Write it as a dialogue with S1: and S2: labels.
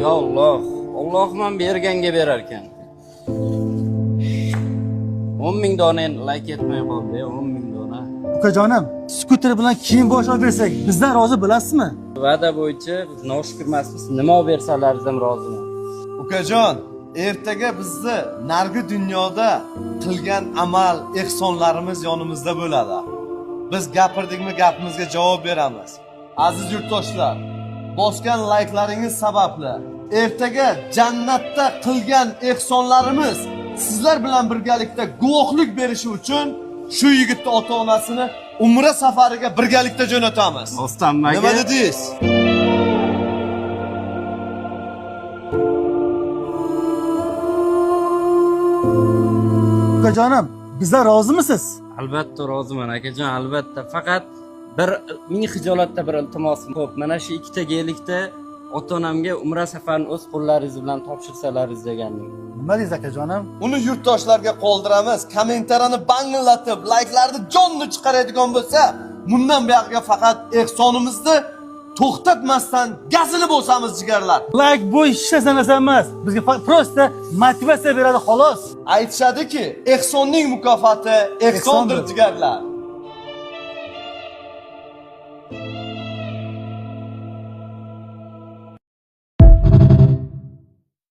S1: Ya Allah, Alloh ham berganga berar ekan. 10.000 dona like etmay qoldi, 10.000 dona.
S2: Ukajonim, skuter bilan kiyim bosh olib bersak, bizdan rozi bo'lasizmi?
S1: Va'da bo'yicha biz noshukur emasmiz. Nima olib bersalaringiz ham roziman.
S3: Ukajon, ertaga bizni nargi dunyoda qilgan amal, ehsonlarimiz yonimizda bo'ladi. Biz gapirdikmi, gapimizga javob beramiz. Aziz yurtdoshlar, bosgan layklaringiz sababli ertaga jannatda qilgan ehsonlarimiz sizlar bilan birgalikda guvohlik berishi uchun shu yigitni ota-onasini umra safariga birgalikda jo'natamiz.
S1: Ostanmaga.
S3: Nima dedingiz?
S2: Ukajonim, bizdan rozimisiz?
S1: Albatta roziman akajon, albatta. Faqat bir ming xijolatda bir iltimosim ko'p. Mana shu ikkita gelikda ota-onamga umra safarini o'z qo'llaringiz bilan topshirsalaringiz degandim.
S2: Nima deysiz akajonim?
S3: Uni yurtdoshlarga qoldiramiz. Kommentariyani banglatib, layklarni jonni chiqaradigan bo'lsa, bundan buyog'iga faqat ehsonimizni to'xtatmasdan gazini bosamiz jigarlar.
S2: Like bu hech narsa emas. Bizga prosta motivatsiya beradi xolos.
S3: Aytishadiki, ehsonning mukofoti ehsondir jigarlar.